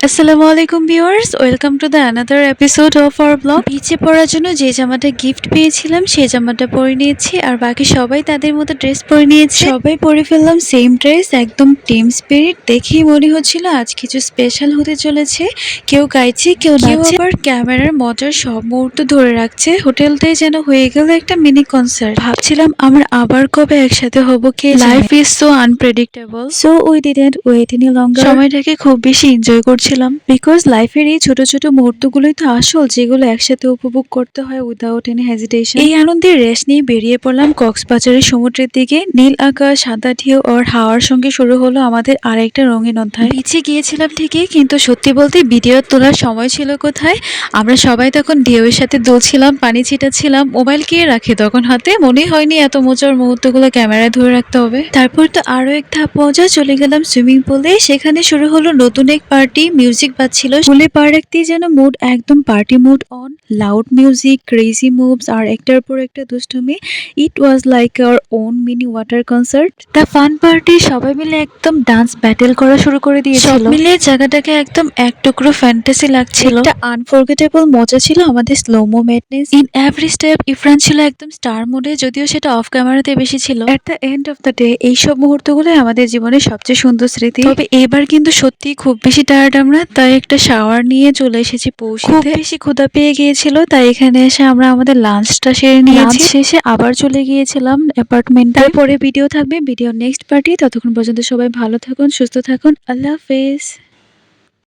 আসসালামু আলাইকুম viewers, welcome to the another episode of our blog. বিচে পড়ার জন্য যে জামাটা গিফট পেয়েছিলাম সেই জামাটা পরে নিয়েছি, আর বাকি সবাই তাদের মতো ড্রেস পরে নিয়েছে। সবাই পরে ফেললাম সেম ড্রেস, একদম টিম স্পিরিট। দেখেই মনে হচ্ছিল আজ কিছু স্পেশাল হতে চলেছে। কেউ গাইছে, কেউ নাচছে, আবার ক্যামেরার মজার সব মুহূর্ত ধরে রাখছে। হোটেলটাই যেন হয়ে গেল একটা মিনি কনসার্ট। ভাবছিলাম আমরা আবার কবে একসাথে হব, কে life is so unpredictable. So we didn't wait any longer. সময়টাকে খুব বেশি এনজয় করছিলাম, বিকজ লাইফের এই ছোট ছোট মুহূর্তগুলোই তো আসল, যেগুলো একসাথে উপভোগ করতে হয় উইদাউট এনি হেজিটেশন। এই আনন্দের রেশ নিয়ে বেরিয়ে পড়লাম কক্সবাজারের সমুদ্রের দিকে। নীল আকাশ, সাদা ঢেউ আর হাওয়ার সঙ্গে শুরু হলো আমাদের আরেকটা রঙিন অধ্যায়। বিচে গিয়েছিলাম ঠিকই, কিন্তু সত্যি বলতে ভিডিও তোলার সময় ছিল কোথায়। আমরা সবাই তখন ঢেউয়ের সাথে দুলছিলাম, পানি ছিটাচ্ছিলাম। মোবাইল কে রাখে তখন হাতে, মনেই হয়নি এত মজার মুহূর্তগুলো ক্যামেরায় ধরে রাখতে হবে। তারপর তো আরো এক ধাপ মজা, চলে গেলাম সুইমিং পুলে। সেখানে শুরু হলো নতুন এক পার্টি। মিউজিক বাজছিল, পুলে পা রাখতেই যেন মুড একদম party mood on. Loud music, crazy moves আর একটার পর একটা দুষ্টুমি। It was like our own mini water concert. The fun party, সবাই মিলে একদম ডান্স ব্যাটেল করা শুরু করে দিয়েছিল। সব মিলিয়ে জায়গাটাকে একদম এক টুকরো ফ্যান্টাসি লাগছিল। একটা আনফরগেটেবল মজা ছিল আমাদের slomo madness. In every step Ifran ছিল একদম স্টার মোডে, যদিও সেটা অফ ক্যামেরাতে বেশি ছিল। At the end of the day এইসব মুহূর্তগুলো আমাদের জীবনের সবচেয়ে সুন্দর স্মৃতি। তবে এবার কিন্তু সত্যি খুব বেশি টায়ার্ড আমরা, তাই একটা শাওয়ার নিয়ে চলে এসেছি পৌঁছে। খুব বেশি ক্ষুধা পেয়ে গিয়েছিল, তাই এখানে এসে আমরা আমাদের লাঞ্চটা সেরে নিয়েছি। শেষে আবার চলে গিয়েছিলাম অ্যাপার্টমেন্ট। তারপরে ভিডিও থাকবে, ভিডিও নেক্সট পার্টি। ততক্ষণ পর্যন্ত সবাই ভালো থাকুন, সুস্থ থাকুন। আল্লাহ হাফেজ।